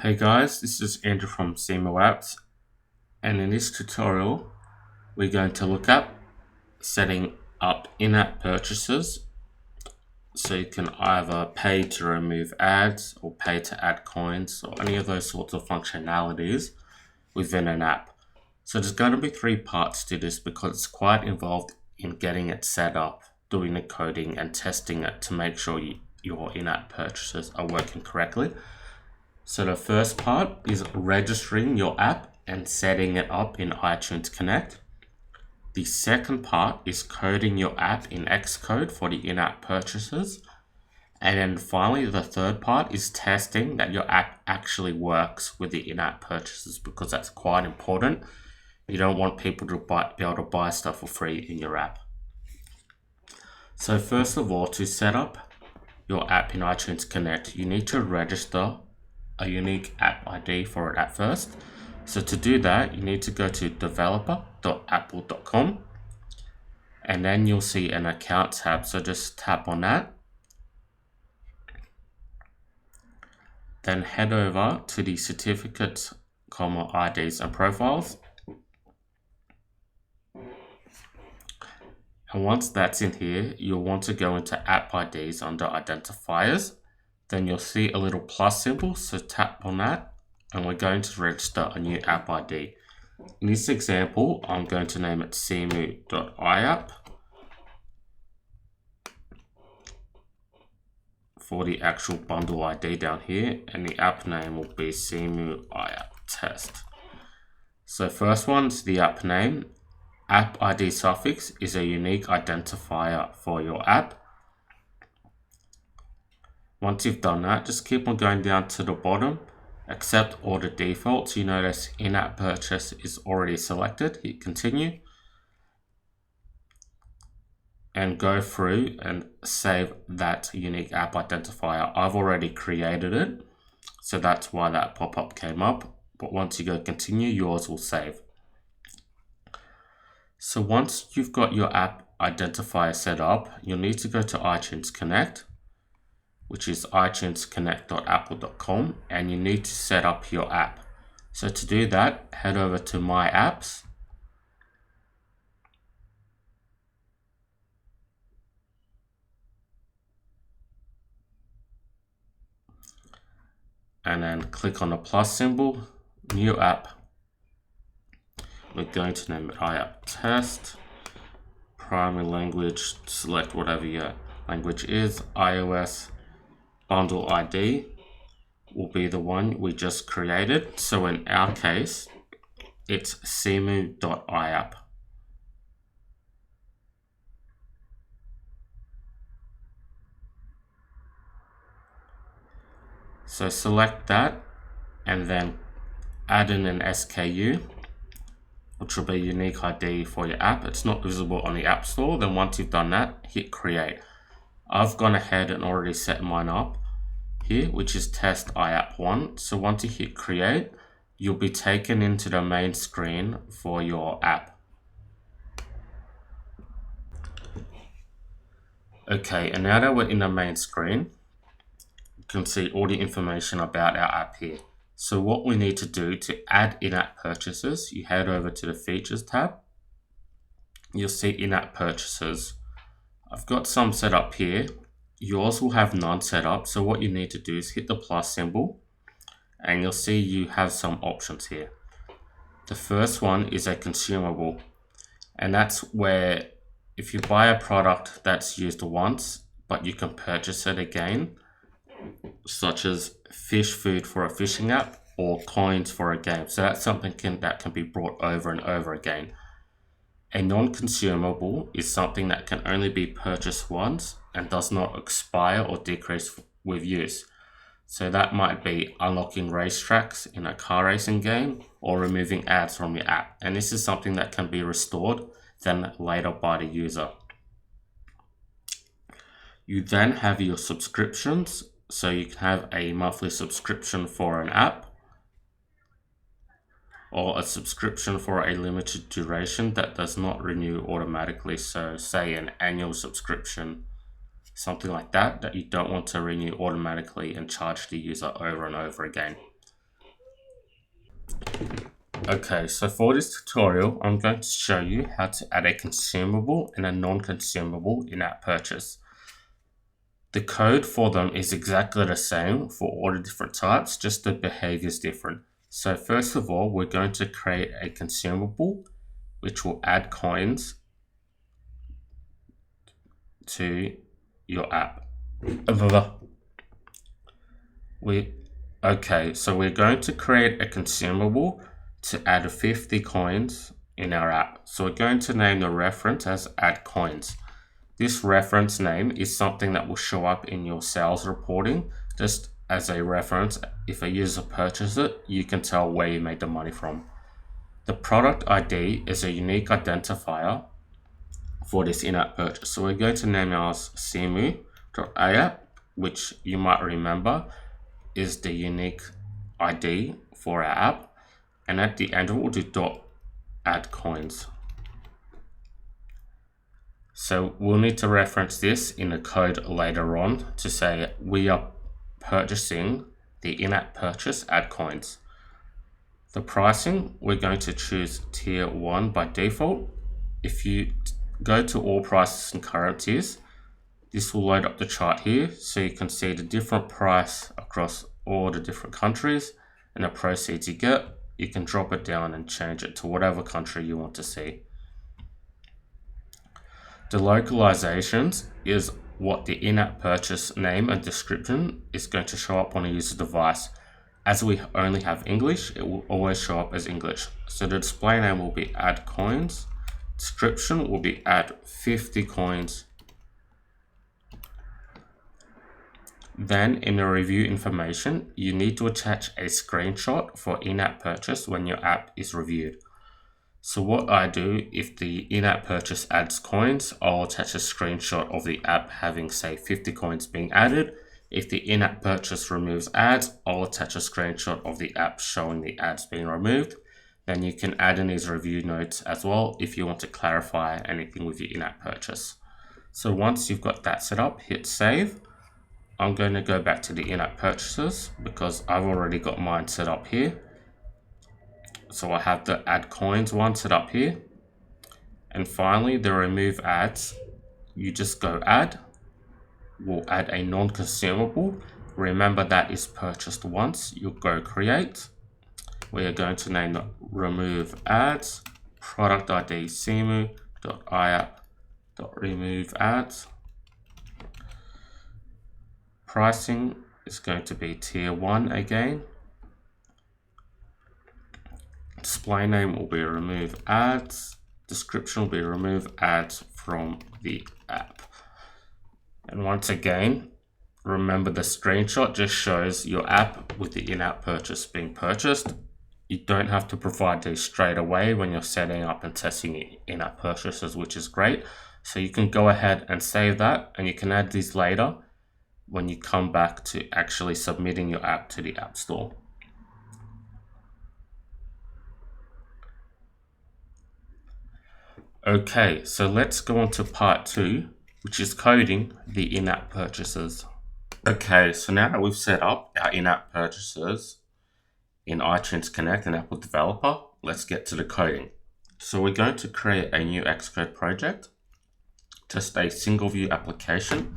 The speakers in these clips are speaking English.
Hey guys, this is Andrew from Seemu Apps, and in this tutorial we're going to look at setting up in-app purchases so you can either pay to remove ads or pay to add coins or any of those sorts of functionalities within an app. So there's going to be three parts to this because it's quite involved in getting it set up, doing the coding and testing it to make sure your in-app purchases are working correctly. So the first part is registering your app and setting it up in iTunes Connect. The second part is coding your app in Xcode for the in-app purchases. And then finally, the third part is testing that your app actually works with the in-app purchases because that's quite important. You don't want people to be able to buy stuff for free in your app. So first of all, to set up your app in iTunes Connect, you need to register a unique app ID for it at first. So to do that, you need to go to developer.apple.com and then you'll see an account tab. So just tap on that. Then head over to the certificates, IDs and profiles. And once that's in here, you'll want to go into app IDs under identifiers. Then you'll see a little plus symbol, so tap on that, and we're going to register a new app ID. In this example, I'm going to name it Seemu.iapp for the actual bundle ID down here, and the app name will be Seemu iapp test. So first one's the app name. App ID suffix is a unique identifier for your app. Once you've done that, just keep on going down to the bottom, accept all the defaults. You notice in-app purchase is already selected. Hit continue and go through and save that unique app identifier. I've already created it, so that's why that pop-up came up. But once you go continue, yours will save. So once you've got your app identifier set up, you'll need to go to iTunes Connect, which is itunesconnect.apple.com, and you need to set up your app. So to do that, head over to My Apps, and then click on the plus symbol, New App. We're going to name it iapp test, primary language, select whatever your language is, iOS. Bundle ID will be the one we just created. So in our case, it's Seemu.iapp. So select that and then add in an SKU, which will be a unique ID for your app. It's not visible on the App Store. Then once you've done that, hit create. I've gone ahead and already set mine up here, which is test iapp1. So once you hit create, you'll be taken into the main screen for your app. Okay, and now that we're in the main screen, you can see all the information about our app here. So what we need to do to add in-app purchases, you head over to the features tab. You'll see in-app purchases. I've got some set up here. Yours will have none set up. So what you need to do is hit the plus symbol and you'll see you have some options here. The first one is a consumable, and that's where if you buy a product that's used once, but you can purchase it again, such as fish food for a fishing app or coins for a game. So that's something that can be brought over and over again. A non-consumable is something that can only be purchased once and does not expire or decrease with use. So that might be unlocking racetracks in a car racing game or removing ads from your app. And this is something that can be restored then later by the user. You then have your subscriptions. So you can have a monthly subscription for an app, or a subscription for a limited duration that does not renew automatically. So say an annual subscription, something like that you don't want to renew automatically and charge the user over and over again. Okay, so for this tutorial, I'm going to show you how to add a consumable and a non-consumable in-app purchase. The code for them is exactly the same for all the different types, just the behavior is different. So first of all, we're going to create a consumable which will add coins to your app. So we're going to create a consumable to add 50 coins in our app. So we're going to name the reference as add coins. This reference name is something that will show up in your sales reporting just as a reference. If a user purchases it, you can tell where you made the money from. The product ID is a unique identifier for this in-app purchase. So we're going to name ours Seemu.InApp, which you might remember is the unique ID for our app. And at the end, we'll do .add coins. So we'll need to reference this in the code later on to say we are purchasing the in-app purchase add coins. The pricing, we're going to choose tier 1 by default. If you go to all prices and current tiers, this will load up the chart here so you can see the different price across all the different countries and the proceeds you get. You can drop it down and change it to whatever country you want to see. The localizations is what the in-app purchase name and description is going to show up on a user device. As we only have English, it will always show up as English. So the display name will be add coins. Description will be add 50 coins. Then in the review information, you need to attach a screenshot for in-app purchase when your app is reviewed. So what I do, if the in-app purchase adds coins, I'll attach a screenshot of the app having, say, 50 coins being added. If the in-app purchase removes ads, I'll attach a screenshot of the app showing the ads being removed. Then you can add in these review notes as well if you want to clarify anything with your in-app purchase. So once you've got that set up, hit save. I'm going to go back to the in-app purchases because I've already got mine set up here. So I have the add coins one set up here. And finally, the remove ads, you just go add. We'll add a non-consumable. Remember that is purchased once. You'll go create. We are going to name the remove ads, product ID Seemu.InApp.remove ads. Pricing is going to be tier 1 again. Display name will be remove ads. Description will be remove ads from the app. And once again, remember the screenshot just shows your app with the in-app purchase being purchased. You don't have to provide these straight away when you're setting up and testing in-app purchases, which is great. So you can go ahead and save that, and you can add these later when you come back to actually submitting your app to the App Store. Okay, so let's go on to part 2, which is coding the in-app purchases. Okay, so now that we've set up our in-app purchases in iTunes Connect and Apple Developer, let's get to the coding. So we're going to create a new Xcode project, just a single view application.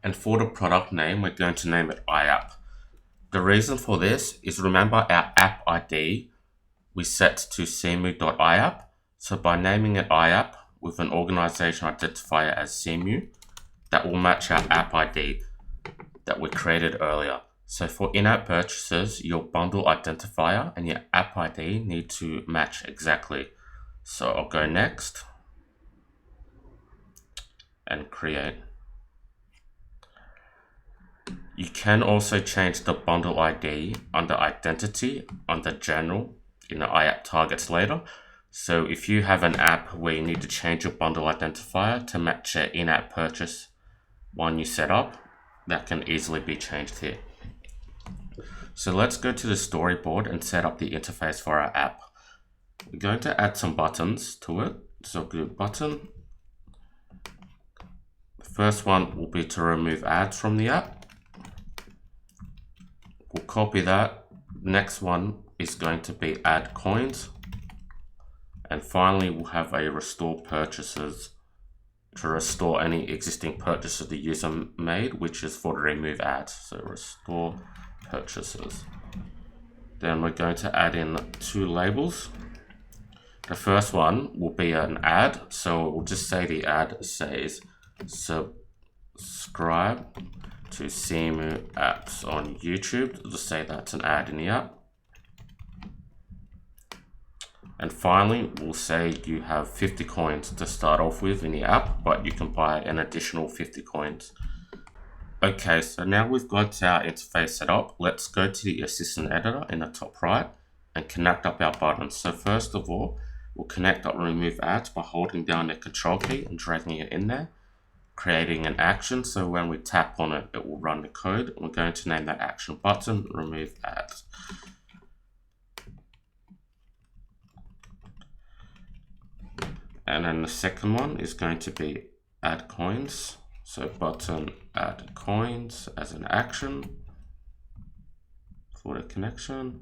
And for the product name, we're going to name it IApp. The reason for this is, remember our app ID we set to Seemu.IApp. So by naming it IApp with an organization identifier as Seemu, that will match our app ID that we created earlier. So for in-app purchases, your bundle identifier and your app ID need to match exactly. So I'll go next and create. You can also change the bundle ID under identity, under general, in the IApp targets later. So if you have an app where you need to change your bundle identifier to match your in-app purchase one you set up, that can easily be changed here. So let's go to the storyboard and set up the interface for our app. We're going to add some buttons to it. So do button. The first one will be to remove ads from the app. We'll copy that. Next one is going to be add coins. And finally, we'll have a restore purchases to restore any existing purchases the user made, which is for the remove ads. So restore purchases. Then we're going to add in 2 labels. The first one will be an ad. So we'll just say the ad says subscribe to Seemu apps on YouTube. We'll just say that's an ad in the app. And finally, we'll say you have 50 coins to start off with in the app, but you can buy an additional 50 coins. Okay, so now we've got our interface set up. Let's go to the assistant editor in the top right and connect up our buttons. So first of all, we'll connect up remove ads by holding down the control key and dragging it in there, creating an action. So when we tap on it, it will run the code. We're going to name that action button remove ads. And then the second one is going to be add coins. So button add coins as an action for the connection.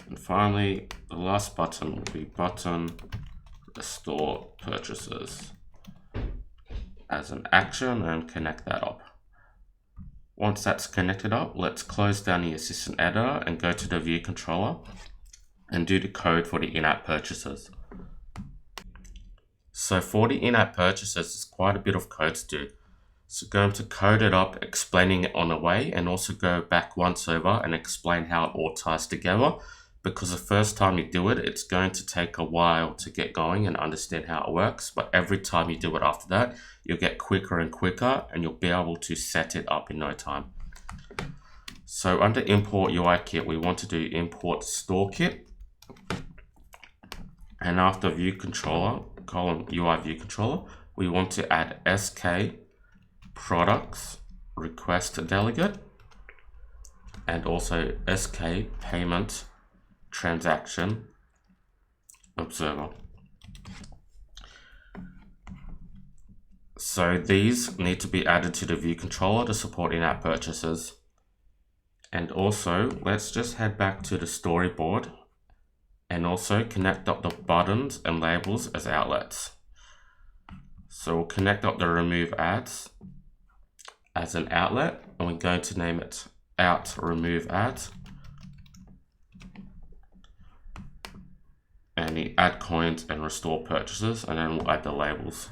And finally, the last button will be button restore purchases as an action and connect that up. Once that's connected up, let's close down the assistant editor and go to the view controller and do the code for the in-app purchases. So for the in-app purchases, there's quite a bit of code to do. So going to code it up, explaining it on the way, and also go back once over and explain how it all ties together. Because the first time you do it, it's going to take a while to get going and understand how it works. But every time you do it after that, you'll get quicker and quicker, and you'll be able to set it up in no time. So under import UI kit, we want to do import store kit. And after view controller, column UI view controller, we want to add SK products request delegate and also SK payment transaction observer. So these need to be added to the view controller to support in-app purchases. And also, let's just head back to the storyboard and also connect up the buttons and labels as outlets. So we'll connect up the remove ads as an outlet, and we're going to name it out remove ads. And the add coins and restore purchases, and then we'll add the labels.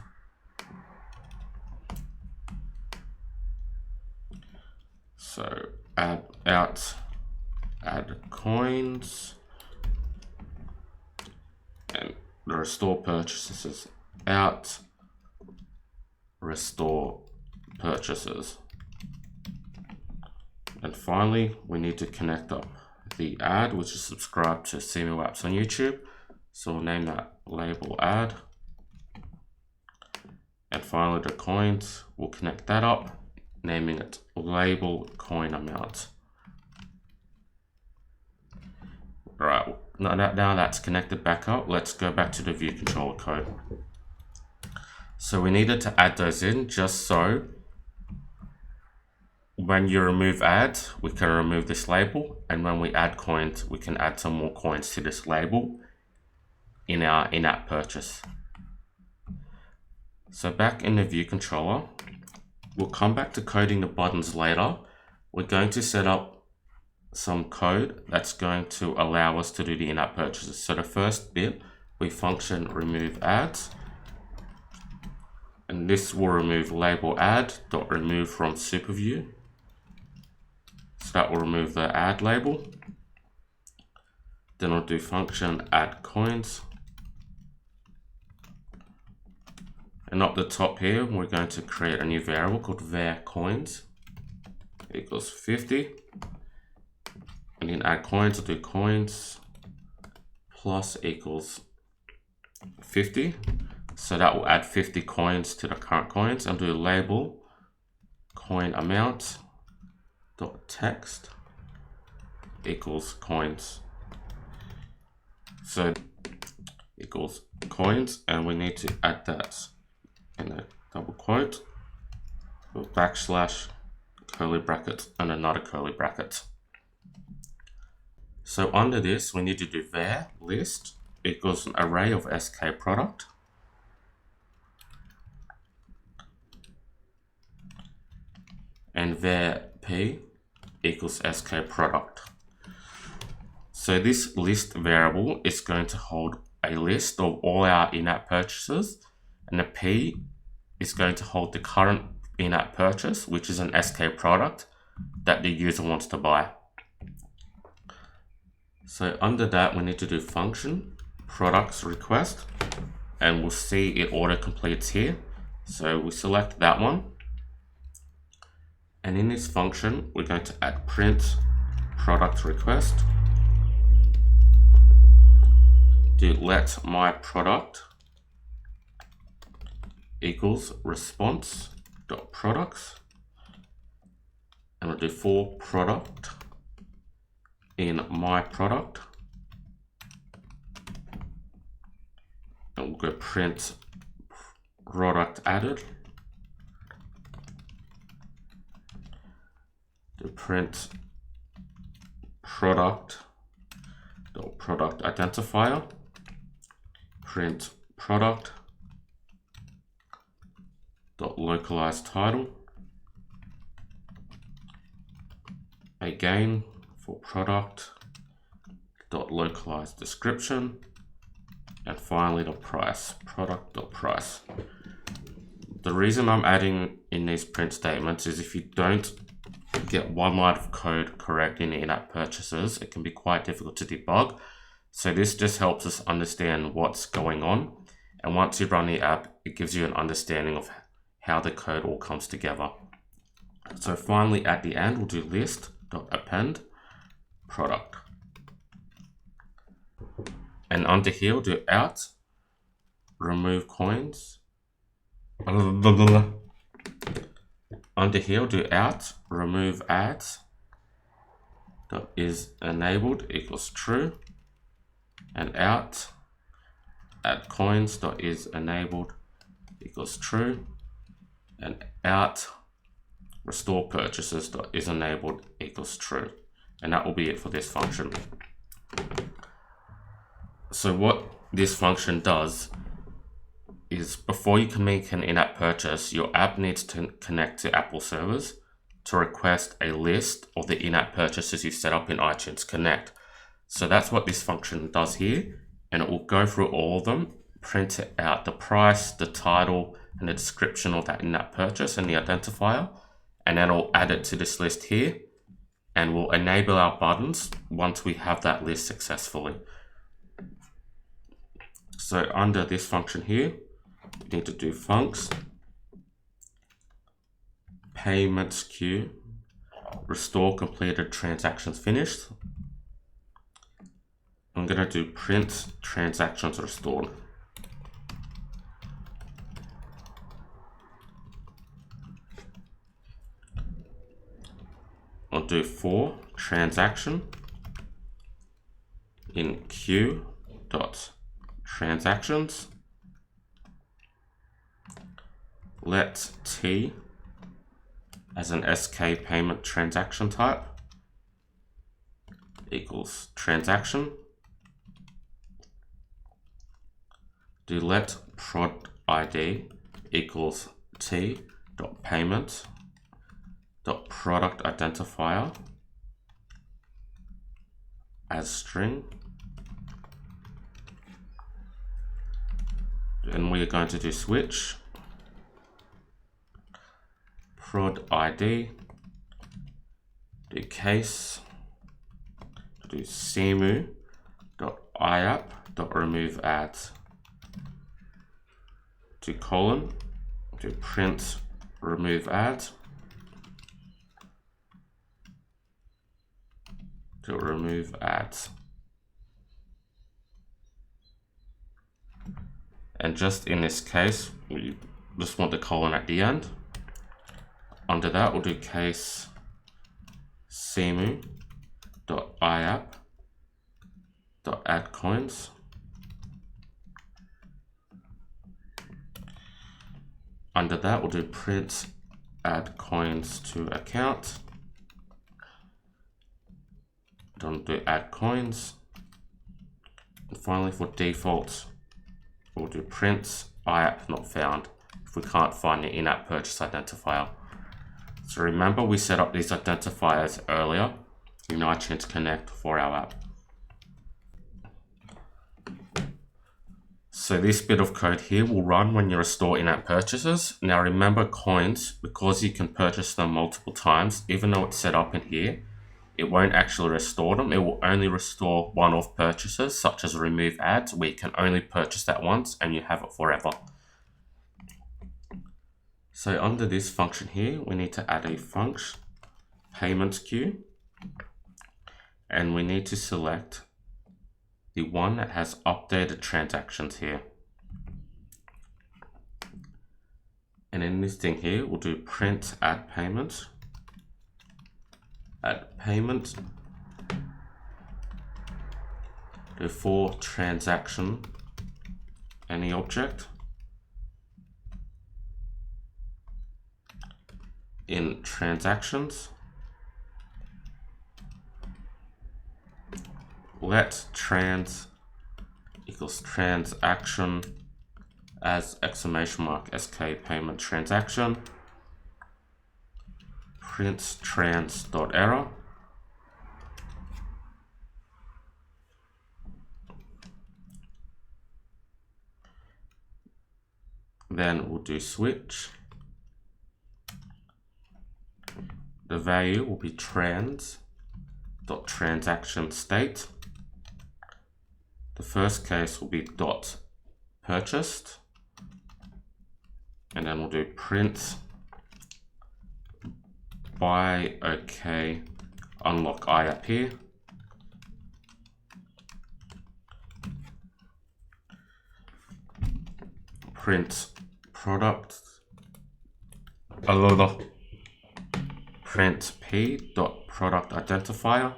So add out, add coins, and the restore purchases out, restore purchases. And finally, we need to connect up the ad, which is subscribe to Seemu apps on YouTube. So we'll name that label ad. And finally, the coins, we'll connect that up, naming it label coin amount. Right, now that's connected back up, let's go back to the view controller code. So we needed to add those in just so when you remove ads, we can remove this label, and when we add coins, we can add some more coins to this label in our in-app purchase. So back in the view controller, we'll come back to coding the buttons later. We're going to set up some code that's going to allow us to do the in-app purchases. So the first bit, we function remove ads, and this will remove label ad dot remove from superview. So that will remove the ad label. Then we'll do function add coins. And up the top here, we're going to create a new variable called var coins equals 50. And then add coins, we'll do coins plus equals 50. So that will add 50 coins to the current coins, and do label coin amount dot text equals coins. So equals coins, and we need to add that in a double quote with backslash curly bracket and another curly bracket. So under this, we need to do var list equals an array of SK product. And var p equals SK product. So this list variable is going to hold a list of all our in-app purchases, and the p is going to hold the current in-app purchase, which is an SK product that the user wants to buy. So under that, we need to do function products request, and we'll see it auto completes here. So we select that one, and in this function, we're going to add print product request. Do let my product equals response dot products, and we'll do for product in my product, and we'll go print product added, to print product dot product identifier, print product dot localized title, again for product dot localized description, and finally the price, product dot price. The reason I'm adding in these print statements is if you don't get one line of code correct in in-app purchases, it can be quite difficult to debug. So this just helps us understand what's going on, and once you run the app, it gives you an understanding of how the code all comes together. So finally at the end, we'll do list.append product, and under here we'll do out remove coins. Under here we'll do out remove ads dot is enabled equals true, and out add coins dot is enabled equals true, and out restore purchases dot is enabled equals true. And that will be it for this function. So what this function does is, before you can make an in-app purchase, your app needs to connect to Apple servers to request a list of the in-app purchases you set up in iTunes Connect. So that's what this function does here, and it will go through all of them, print out the price, the title, and the description of that in-app purchase and the identifier, and then it'll add it to this list here, and we'll enable our buttons once we have that list successfully. So under this function here, we need to do funcs payments queue restore completed transactions finished. I'm going to do print transactions restored. I'll do for transaction in queue dot transactions, let T as an SK payment transaction type equals transaction, do let prod ID equals T dot payment dot product identifier as string, and we're going to do switch prod ID, do case, do Seemu dot InApp dot remove ads, do colon, do print remove ads, to remove ads. And just in this case, we just want the colon at the end. Under that, we'll do case Seemu dot InApp dot add coins. Under that, we'll do print add coins to account. Then do add coins. And finally for default, we'll do print IApp not found if we can't find the in-app purchase identifier. So remember we set up these identifiers earlier in iTunes Connect for our app. So this bit of code here will run when you restore in-app purchases. Now remember coins, because you can purchase them multiple times, even though it's set up in here, it won't actually restore them. It will only restore one-off purchases, such as remove ads, where you can only purchase that once and you have it forever. So under this function here, we need to add a function, payments queue, and we need to select the one that has updated transactions here. And in this thing here, we'll do print add payment, do for transaction any object. In transactions, let trans equals transaction as exclamation mark SK payment transaction, print trans.error. Then we'll do switch. The value will be trans.transaction state. The first case will be dot purchased, and then we'll do print buy OK unlock IApp here. Print product print p dot product identifier.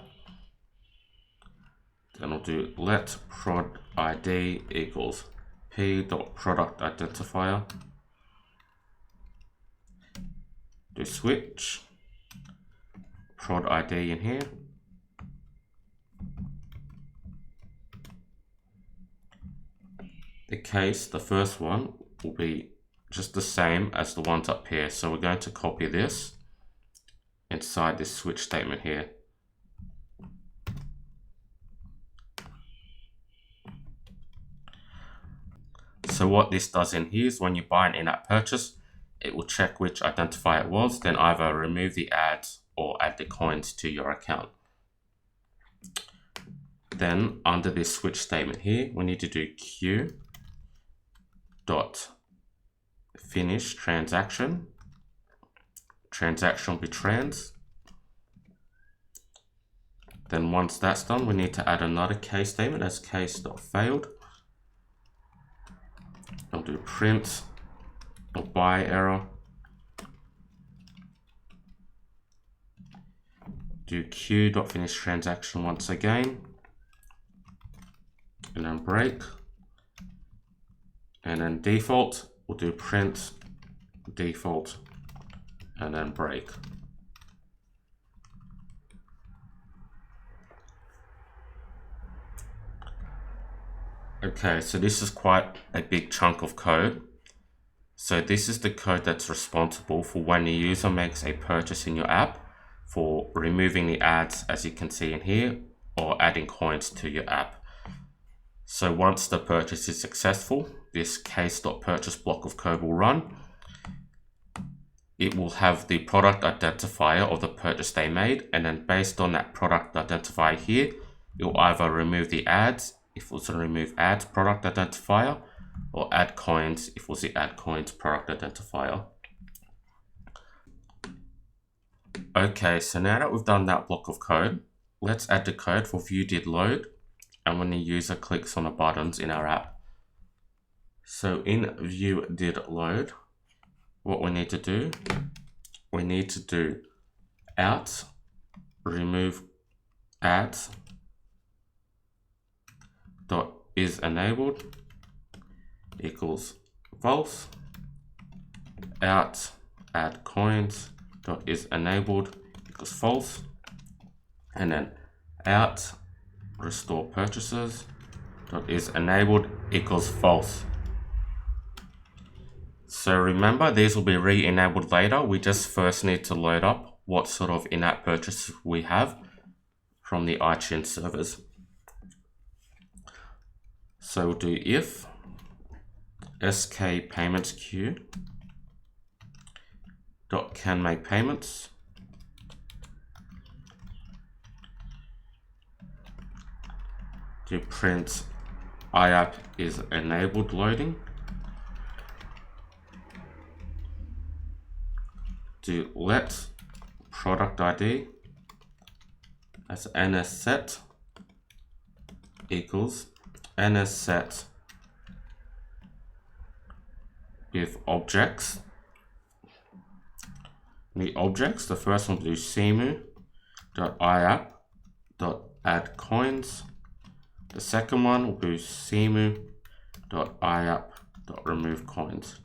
Then we'll do let prod ID equals p dot product identifier. Do switch prod ID in here. The case, the first one will be just the same as the ones up here. So we're going to copy this inside this switch statement here. So what this does in here is when you buy an in-app purchase, it will check which identifier it was, then either remove the ads or add the coins to your account. Then under this switch statement here, we need to do queue dot finish transaction. Transaction will be trans. Then once that's done, we need to add another case statement as case.failed. I'll do print or buy error. Do queue.finish transaction once again. And then break. And then default, we'll do print default and then break. Okay, so this is quite a big chunk of code. So this is the code that's responsible for when the user makes a purchase in your app, for removing the ads as you can see in here, or adding coins to your app. So once the purchase is successful, this case.purchase block of code will run. It will have the product identifier of the purchase they made, and then based on that product identifier here, it will either remove the ads if it was a remove ads product identifier, or add coins if it was the add coins product identifier. Okay, so now that we've done that block of code, let's add the code for view did load and when the user clicks on the buttons in our app. So in view did load, what we need to do, we need to do out remove ads dot is enabled equals false, out add coins dot is enabled equals false, and then out restore purchases dot is enabled equals false. So remember, these will be re-enabled later. We just first need to load up what sort of in-app purchase we have from the iTunes servers. So we'll do if sk payments queue dot can make payments to print IApp is enabled loading. Do let product ID as nsset equals nsset with objects. The objects, the first one will do Seemu.iapp.add coins. The second one will be Seemu.iapp.remove coins.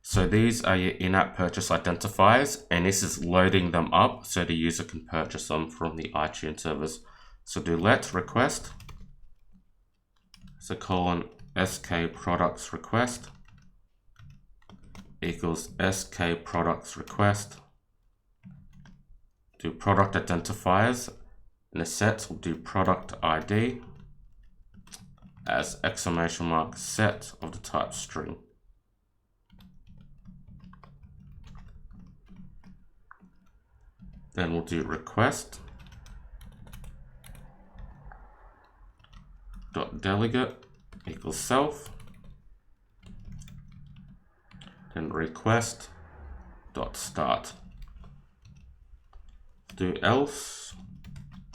So these are your in-app purchase identifiers, and this is loading them up so the user can purchase them from the iTunes servers. So do let request, so colon sk products request equals sk products request. Do product identifiers. In the sets, we'll do product ID as exclamation mark set of the type string. Then we'll do request dot delegate equals self. Then request dot start. Do else.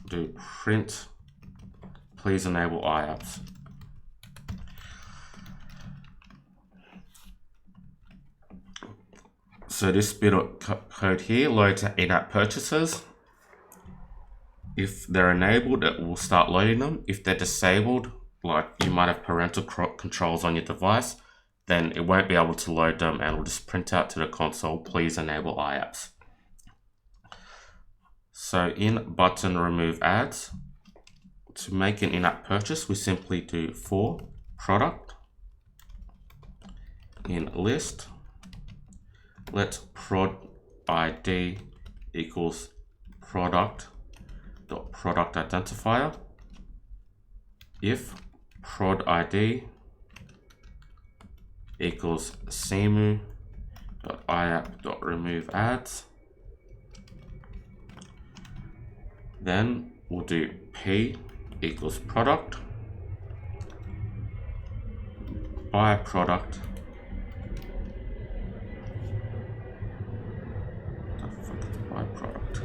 Do print please enable IApps. So this bit of code here loads in-app purchases. If they're enabled, it will start loading them. If they're disabled, like you might have parental controls on your device, then it won't be able to load them and will just print out to the console, please enable IApps. So in button remove ads, to make an in-app purchase, we simply do for product in list, let prod ID equals product dot product identifier. If prod ID equals Seemu dot iapp dot remove ads, then we'll do P equals product by product by product.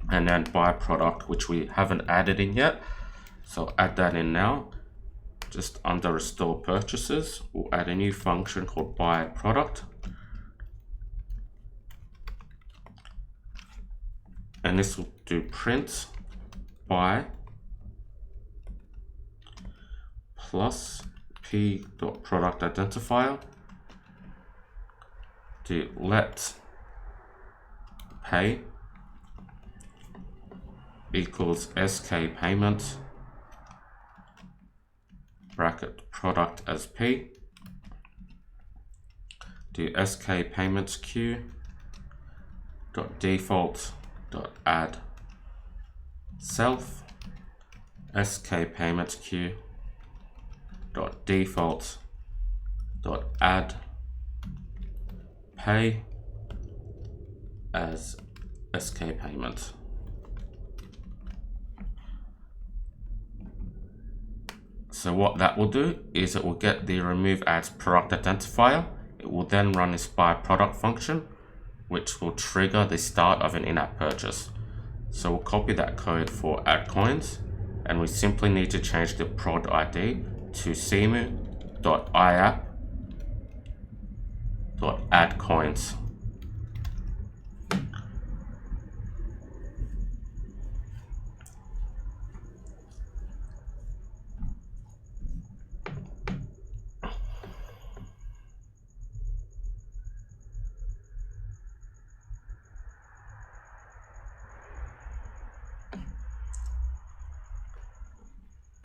And then by product, which we haven't added in yet. So add that in now. Just under restore purchases, we'll add a new function called by product. And this will do print by plus p dot product identifier. Do let pay equals sk payment bracket product as p. Do sk payments queue dot default dot add self sk payments queue dot default dot add pay as sk payment. So what that will do is it will get the remove ads product identifier. It will then run this by product function, which will trigger the start of an in-app purchase. So we'll copy that code for add coins, and we simply need to change the prod ID to Seemu.iapp.add coins.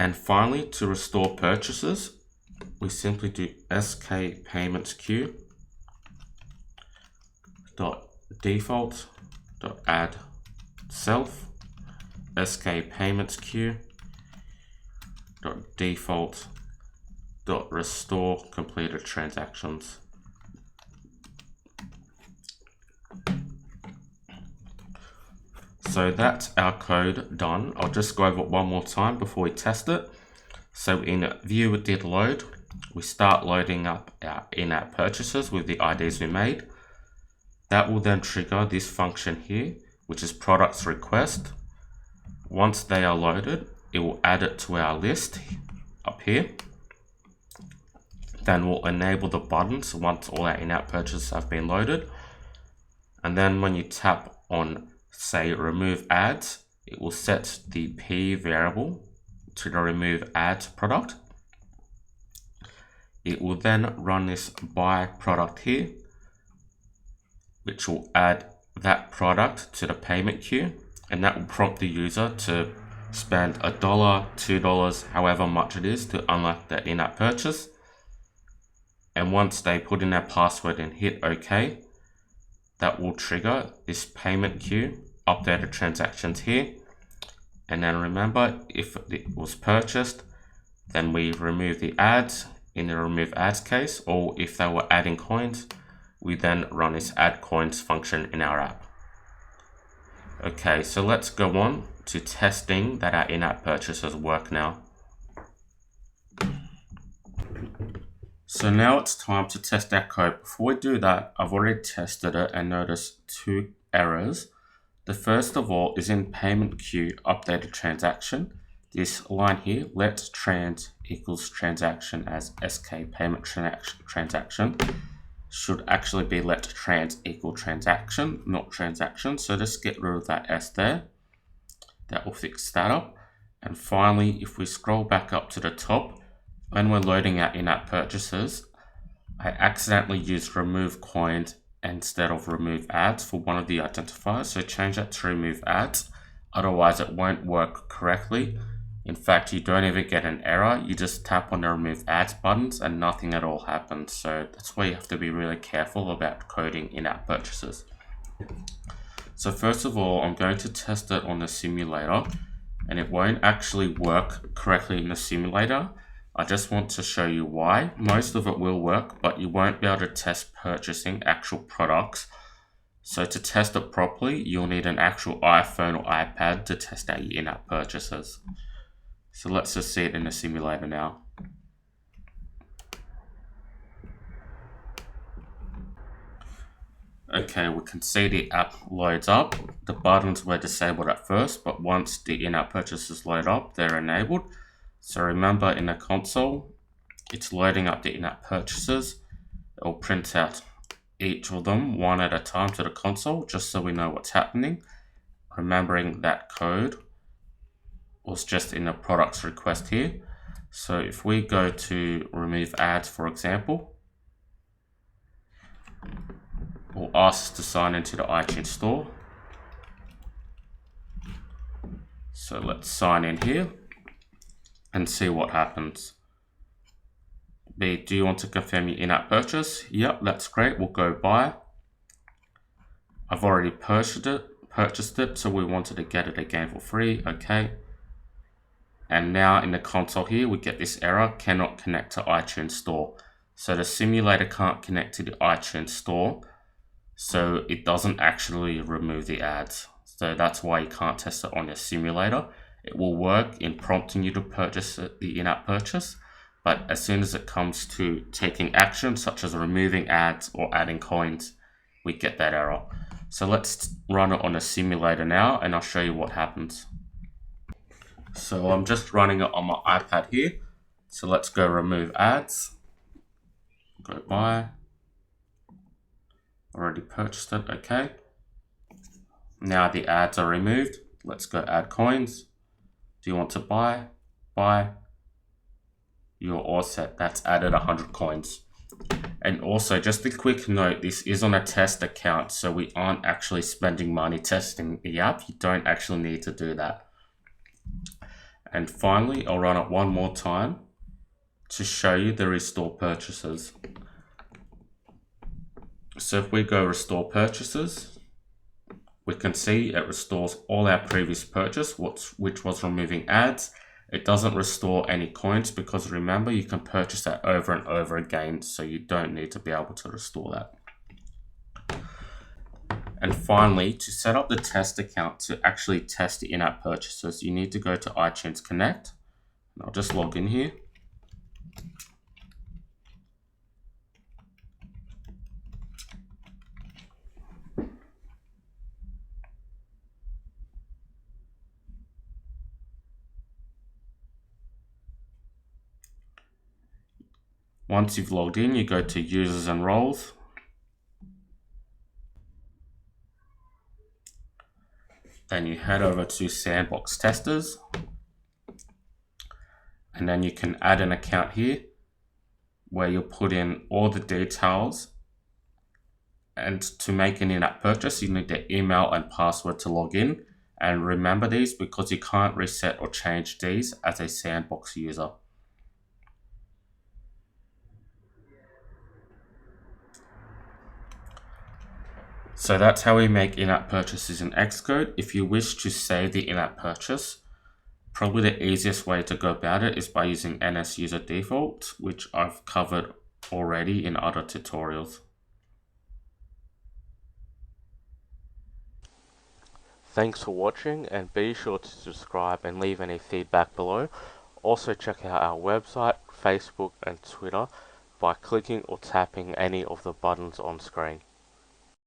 And finally, to restore purchases, we simply do sk payments queue dot default dot add self sk payments queue dot default dot restore completed transactions. So that's our code done. I'll just go over it one more time before we test it. So in view it did load, we start loading up our in-app purchases with the IDs we made. That will then trigger this function here, which is products request. Once they are loaded, it will add it to our list up here. Then we'll enable the buttons once all our in-app purchases have been loaded. And then when you tap on, say, remove ads, it will set the P variable to the remove ads product. It will then run this buy product here, which will add that product to the payment queue, and that will prompt the user to spend $1, $2, however much it is to unlock that in-app purchase. And once they put in their password and hit OK, that will trigger this payment queue, updated transactions here. And then remember, if it was purchased, then we remove the ads in the remove ads case, or if they were adding coins, we then run this add coins function in our app. Okay, so let's go on to testing that our in-app purchases work now. So now it's time to test our code. Before we do that, I've already tested it and noticed two errors. The first of all is in payment queue updated transaction. This line here, let trans equals transaction as sk payment transaction, should actually be let trans equal transaction, not transaction. So just get rid of that S there. That will fix that up. And finally, if we scroll back up to the top, when we're loading our in-app purchases, I accidentally used remove coins instead of remove ads for one of the identifiers. So change that to remove ads. Otherwise, it won't work correctly. In fact, you don't even get an error. You just tap on the remove ads buttons and nothing at all happens. So that's why you have to be really careful about coding in-app purchases. So first of all, I'm going to test it on the simulator, and it won't actually work correctly in the simulator. I just want to show you why. Most of it will work, but you won't be able to test purchasing actual products. So to test it properly, you'll need an actual iPhone or iPad to test out your in-app purchases. So let's just see it in the simulator now. Okay, we can see the app loads up. The buttons were disabled at first, but once the in-app purchases load up, they're enabled. So remember, in the console, it's loading up the in-app purchases. It'll print out each of them one at a time to the console, just so we know what's happening. Remembering that code was just in the products request here. So if we go to remove ads, for example, will ask us to sign into the iTunes store. So let's sign in here and see what happens. B, do you want to confirm your in-app purchase? Yep, that's great. We'll go buy. I've already purchased it, so we wanted to get it again for free. Okay. And now in the console here, we get this error, cannot connect to iTunes store. So the simulator can't connect to the iTunes store, so it doesn't actually remove the ads. So that's why you can't test it on your simulator. It will work in prompting you to purchase the in-app purchase, but as soon as it comes to taking action, such as removing ads or adding coins, we get that error. So let's run it on a simulator now, and I'll show you what happens. So I'm just running it on my iPad here. So let's go remove ads. Go buy. Already purchased it, okay. Now the ads are removed. Let's go add coins. Do you want to buy? Buy. You're all set. That's added 100 coins. And also, just a quick note, this is on a test account, so we aren't actually spending money testing the app. You don't actually need to do that. And finally, I'll run it one more time to show you the restore purchases. So if we go restore purchases, we can see it restores all our previous purchase, which was removing ads. It doesn't restore any coins because remember, you can purchase that over and over again, so you don't need to be able to restore that. And finally, to set up the test account to actually test the in-app purchases, you need to go to iTunes Connect. And I'll just log in here. Once you've logged in, you go to Users and Roles. Then you head over to Sandbox Testers. And then you can add an account here where you'll put in all the details. And to make an in-app purchase, you need the email and password to log in. And remember these because you can't reset or change these as a Sandbox user. So that's how we make in-app purchases in Xcode. If you wish to save the in-app purchase, probably the easiest way to go about it is by using NSUserDefault, which I've covered already in other tutorials. Thanks for watching, and be sure to subscribe and leave any feedback below. Also check out our website, Facebook and Twitter by clicking or tapping any of the buttons on screen.